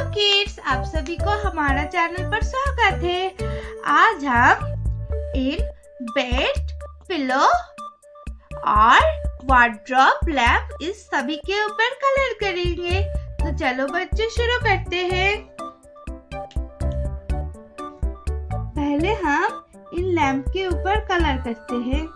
Kids, आप सभी को हमारा चैनल पर स्वागत है। आज हम इन बेड, पिलो और वार्डरोब, लैम्प इस सभी के ऊपर कलर करेंगे। तो चलो बच्चे शुरू करते हैं। पहले हम इन लैम्प के ऊपर कलर करते हैं।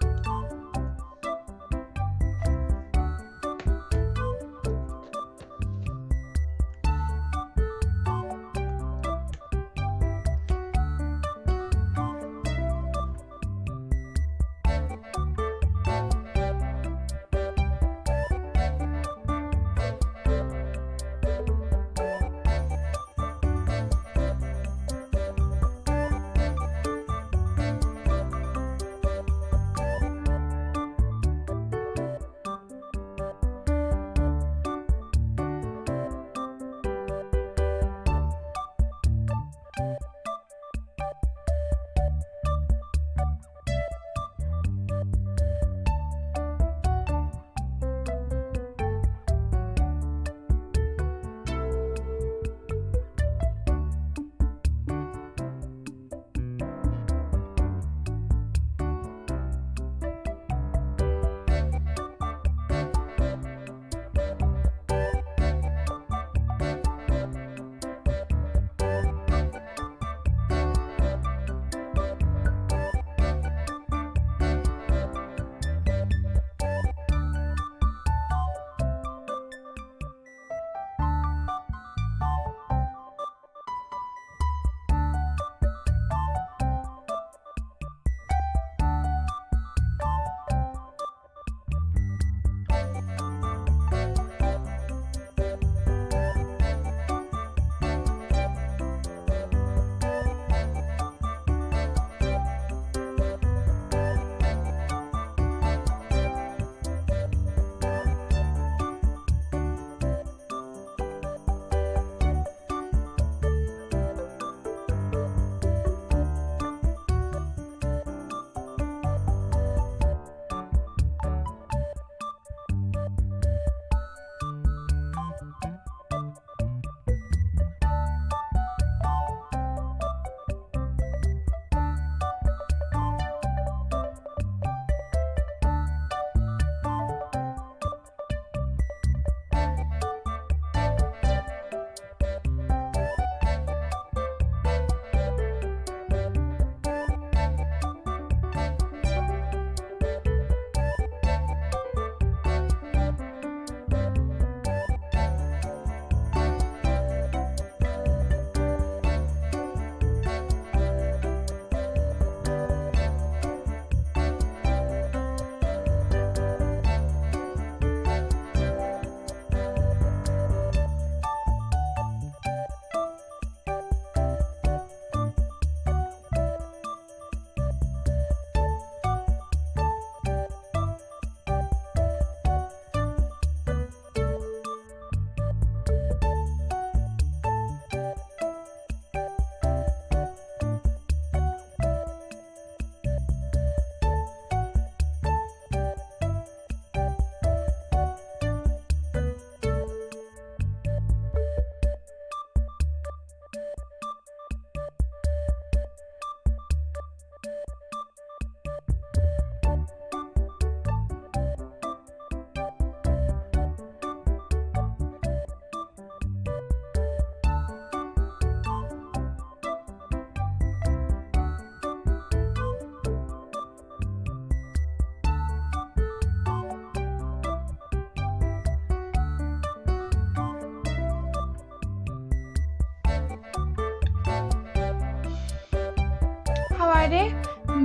हमारे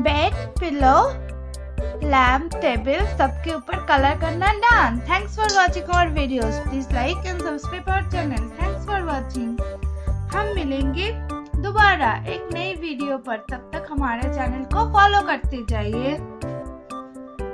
बेड, पिलो, लैम्प, टेबल सबके ऊपर कलर करना done. Thanks for watching our videos. Please like and subscribe our channel. Thanks for watching. हम मिलेंगे दोबारा एक नई वीडियो पर। तब तक हमारे चैनल को फॉलो करते जाइए।